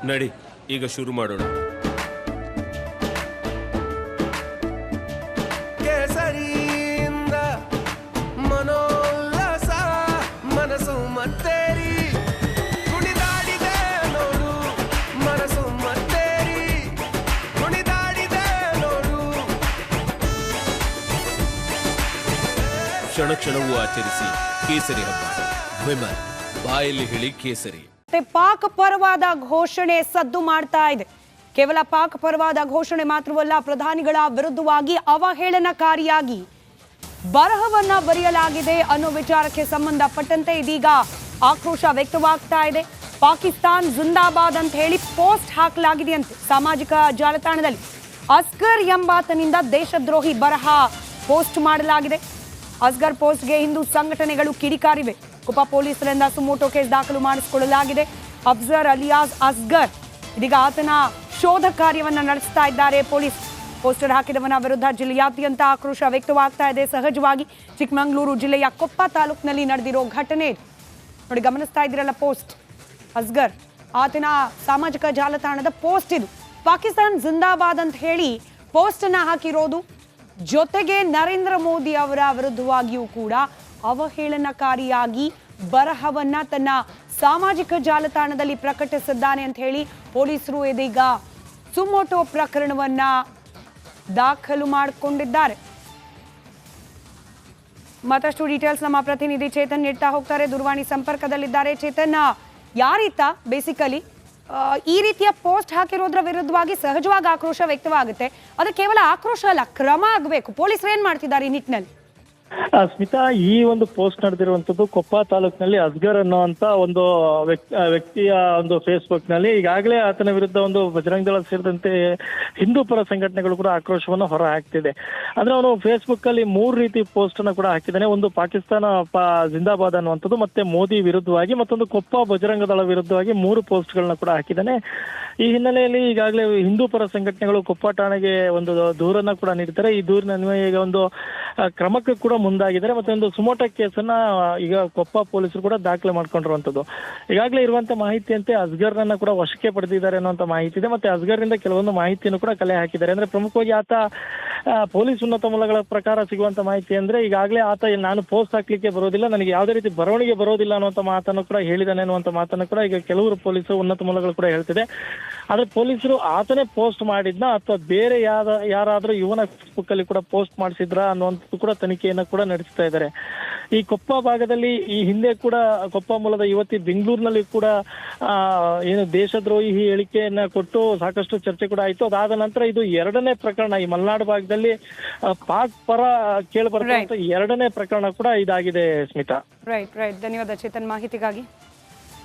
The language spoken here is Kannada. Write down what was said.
ನಡಿ ಈಗ ಶುರು ಮಾಡೋಣ. ಕೇಸರಿಯಿಂದ ಮನೋಲ್ಲಾಸ ಮನಸ್ಸು ಮತ್ತೇರಿ ಕುಣಿದಾಡಿದೆ ನೋಡು, ಮನಸ್ಸು ಮತ್ತೇರಿ ಕುಣಿದಾಡಿದೆ ನೋಡು. ಕ್ಷಣ ಕ್ಷಣವೂ ಆಚರಿಸಿ ಕೇಸರಿ ಹಬ್ಬ. ವಿಮಲ್ ಬಾಯಲ್ಲಿ ಹೇಳಿ ಕೇಸರಿ. ಪಾಕ್ ಪರವಾದ ಘೋಷಣೆ ಸದ್ದು ಮಾಡ್ತಾ ಇದೆ. ಕೇವಲ ಪಾಕ್ ಪರವಾದ ಘೋಷಣೆ ಮಾತ್ರವಲ್ಲ, ಪ್ರಧಾನಿಗಳ ವಿರುದ್ಧವಾಗಿ ಅವಹೇಳನಕಾರಿಯಾಗಿ ಬರಹವನ್ನ ಬರೆಯಲಾಗಿದೆ ಅನ್ನೋ ವಿಚಾರಕ್ಕೆ ಸಂಬಂಧಪಟ್ಟಂತೆ ಇದೀಗ ಆಕ್ರೋಶ ವ್ಯಕ್ತವಾಗ್ತಾ ಇದೆ. ಪಾಕಿಸ್ತಾನ್ ಜಿಂದಾಬಾದ್ ಅಂತ ಹೇಳಿ ಪೋಸ್ಟ್ ಹಾಕಲಾಗಿದೆ ಅಂತೆ ಸಾಮಾಜಿಕ ಜಾಲತಾಣದಲ್ಲಿ. ಅಸ್ಗರ್ ಎಂಬಾತನಿಂದ ದೇಶದ್ರೋಹಿ ಬರಹ ಪೋಸ್ಟ್ ಮಾಡಲಾಗಿದೆ. ಅಸ್ಗರ್ ಪೋಸ್ಟ್ಗೆ ಹಿಂದೂ ಸಂಘಟನೆಗಳು ಕಿಡಿಕಾರಿವೆ. ಕುಪ್ಪ ಪೊಲೀಸರಿಂದ ಸುಮೋಟೋ ಕೇಸ್ ದಾಖಲು ಮಾಡಿಸಿಕೊಳ್ಳಲಾಗಿದೆ. ಅಫ್ಜರ್ ಅಲಿಯಾಸ್ ಅಸ್ಗರ್, ಇದೀಗ ಆತನ ಶೋಧ ಕಾರ್ಯವನ್ನು ನಡೆಸ್ತಾ ಇದ್ದಾರೆ ಪೊಲೀಸ್. ಪೋಸ್ಟರ್ ಹಾಕಿದವನ ವಿರುದ್ಧ ಜಿಲ್ಲೆಯಾದ್ಯಂತ ಆಕ್ರೋಶ ವ್ಯಕ್ತವಾಗ್ತಾ ಇದೆ. ಸಹಜವಾಗಿ ಚಿಕ್ಕಮಗಳೂರು ಜಿಲ್ಲೆಯ ಕೊಪ್ಪ ತಾಲೂಕಿನಲ್ಲಿ ನಡೆದಿರೋ ಘಟನೆ ನೋಡಿ, ಗಮನಿಸ್ತಾ ಇದ್ದೀರಲ್ಲ ಪೋಸ್ಟ್. ಅಸ್ಗರ್ ಆತನ ಸಾಮಾಜಿಕ ಜಾಲತಾಣದ ಪೋಸ್ಟ್ ಇದು. ಪಾಕಿಸ್ತಾನ್ ಜಿಂದಾಬಾದ್ ಅಂತ ಹೇಳಿ ಪೋಸ್ಟ್ ಅನ್ನ ಹಾಕಿರೋದು. ಜೊತೆಗೆ ನರೇಂದ್ರ ಮೋದಿ ಅವರ ವಿರುದ್ಧವಾಗಿಯೂ ಕೂಡ ಅವಹೇಳನಕಾರಿಯಾಗಿ ಬರಹವನ್ನ ತನ್ನ ಸಾಮಾಜಿಕ ಜಾಲತಾಣದಲ್ಲಿ ಪ್ರಕಟಿಸಿದ್ದಾನೆ ಅಂತ ಹೇಳಿ ಪೊಲೀಸರು ಇದೀಗ ಸುಮೋಟೋ ಪ್ರಕರಣವನ್ನ ದಾಖಲು ಮಾಡಿಕೊಂಡಿದ್ದಾರೆ. ಮತ್ತಷ್ಟು ಡೀಟೇಲ್ಸ್ ನಮ್ಮ ಪ್ರತಿನಿಧಿ ಚೇತನ್ ನೀಡ್ತಾ ಹೋಗ್ತಾರೆ. ದೂರವಾಣಿ ಸಂಪರ್ಕದಲ್ಲಿದ್ದಾರೆ. ಚೇತನ್, ಯಾರೀತ ಬೇಸಿಕಲಿ ಈ ರೀತಿಯ ಪೋಸ್ಟ್ ಹಾಕಿರೋದ್ರ ವಿರುದ್ಧವಾಗಿ ಸಹಜವಾಗಿ ಆಕ್ರೋಶ ವ್ಯಕ್ತವಾಗುತ್ತೆ. ಅದು ಕೇವಲ ಆಕ್ರೋಶ ಅಲ್ಲ, ಕ್ರಮ ಆಗಬೇಕು. ಪೊಲೀಸರು ಏನ್ ಮಾಡ್ತಿದ್ದಾರೆ ಈ ನಿಟ್ಟಿನಲ್ಲಿ? ಸ್ಮಿತಾ, ಈ ಒಂದು ಪೋಸ್ಟ್ ನಡೆದಿರುವಂತದ್ದು ಕೊಪ್ಪ ತಾಲೂಕಿನಲ್ಲಿ ಅಸ್ಗರ್ ಅನ್ನುವಂತ ಒಂದು ವ್ಯಕ್ತಿಯ ಒಂದು ಫೇಸ್ಬುಕ್ ನಲ್ಲಿ ಈಗಾಗಲೇ ಆತನ ವಿರುದ್ಧ ಒಂದು ಬಜರಂಗ ದಳ ಸೇರಿದಂತೆ ಹಿಂದೂ ಪರ ಸಂಘಟನೆಗಳು ಕೂಡ ಆಕ್ರೋಶವನ್ನು ಹೊರ ಹಾಕ್ತಿದೆ. ಅಂದ್ರೆ ಅವನು ಫೇಸ್ಬುಕ್ ಅಲ್ಲಿ 3 ರೀತಿ ಪೋಸ್ಟ್ ಅನ್ನು ಕೂಡ ಹಾಕಿದ್ದಾನೆ. ಒಂದು ಪಾಕಿಸ್ತಾನ ಜಿಂದಾಬಾದ್ ಅನ್ನುವಂಥದ್ದು, ಮತ್ತೆ ಮೋದಿ ವಿರುದ್ಧವಾಗಿ, ಮತ್ತೊಂದು ಕೊಪ್ಪ ಬಜರಂಗ ದಳ ವಿರುದ್ಧವಾಗಿ 3 ಪೋಸ್ಟ್ ಗಳನ್ನ ಕೂಡ ಹಾಕಿದ್ದಾನೆ. ಈ ಹಿನ್ನೆಲೆಯಲ್ಲಿ ಈಗಾಗಲೇ ಹಿಂದೂ ಪರ ಸಂಘಟನೆಗಳು ಕೊಪ್ಪ ಠಾಣೆಗೆ ಒಂದು ದೂರನ್ನ ಕೂಡ ನೀಡಿದ್ದಾರೆ. ಈ ದೂರಿನ ಅನ್ವಯ ಈಗ ಒಂದು ಕ್ರಮಕ್ಕೆ ಕೂಡ ಮುಂದಾಗಿದ್ದಾರೆ. ಮತ್ತೆ ಒಂದು ಸುಮೋಟೋ ಕೇಸನ್ನ ಈಗ ಕೊಪ್ಪ ಪೊಲೀಸರು ಕೂಡ ದಾಖಲೆ ಮಾಡ್ಕೊಂಡಿರುವಂತದ್ದು. ಈಗಾಗಲೇ ಇರುವಂತ ಮಾಹಿತಿಯಂತೆ ಅಸ್ಗರ್ನನ್ನ ಕೂಡ ವಶಕ್ಕೆ ಪಡೆದಿದ್ದಾರೆ ಅನ್ನುವಂತ ಮಾಹಿತಿ ಇದೆ. ಮತ್ತೆ ಅಸ್ಗರ್ನಿಂದ ಕೆಲವೊಂದು ಮಾಹಿತಿಯನ್ನು ಕೂಡ ಕಲೆ ಹಾಕಿದ್ದಾರೆ. ಅಂದ್ರೆ ಪ್ರಮುಖವಾಗಿ ಆತ ಪೊಲೀಸ್ ಉನ್ನತ ಮೂಲಗಳ ಪ್ರಕಾರ ಸಿಗುವಂತ ಮಾಹಿತಿ ಅಂದ್ರೆ ಈಗಾಗಲೇ ಆತ ನಾನು ಪೋಸ್ಟ್ ಹಾಕ್ಲಿಕ್ಕೆ ಬರೋದಿಲ್ಲ, ನನಗೆ ಯಾವುದೇ ರೀತಿ ಬರವಣಿಗೆ ಬರೋದಿಲ್ಲ ಅನ್ನುವಂತ ಮಾತನ್ನು ಕೂಡ ಹೇಳಿದಾನೆ ಅನ್ನುವಂತ ಮಾತನ್ನು ಕೂಡ ಈಗ ಕೆಲವರು ಪೊಲೀಸರು ಉನ್ನತ ಮೂಲಗಳು ಕೂಡ ಹೇಳ್ತಿದೆ. ಆದ್ರೆ ಪೊಲೀಸರು ಆತನೇ ಪೋಸ್ಟ್ ಮಾಡಿದ್ನ ಅಥವಾ ಬೇರೆ ಯಾರಾದ್ರೂ ಇವನ ಫೇಸ್ಬುಕ್ ಅಲ್ಲಿ ಕೂಡ ಪೋಸ್ಟ್ ಮಾಡಿಸಿದ್ರ ಅನ್ನುವಂಥದ್ದು ಕೂಡ ತನಿಖೆಯನ್ನ ಕೂಡ ನಡೆಸ್ತಾ ಇದ್ದಾರೆ. ಈ ಕೊಪ್ಪ ಭಾಗದಲ್ಲಿ ಈ ಹಿಂದೆ ಕೂಡ ಕೊಪ್ಪ ಮೂಲದ ಯುವತಿ ಬೆಂಗಳೂರಿನಲ್ಲಿ ಕೂಡ ಏನು ದೇಶದ್ರೋಹಿ ಹೇಳಿಕೆಯನ್ನ ಕೊಟ್ಟು ಸಾಕಷ್ಟು ಚರ್ಚೆ ಕೂಡ ಆಯ್ತು. ಅದಾದ ನಂತರ ಇದು 2ನೇ ಪ್ರಕರಣ. ಈ ಮಲೆನಾಡು ಭಾಗದಲ್ಲಿ ಪಾಕ್ ಪರ ಕೇಳಿ ಬರ್ತಕ್ಕಂಥ 2ನೇ ಪ್ರಕರಣ ಕೂಡ ಇದಾಗಿದೆ ಸ್ಮಿತಾ. ರೈಟ್. ಧನ್ಯವಾದ ಚೇತನ್ ಮಾಹಿತಿಗಾಗಿ.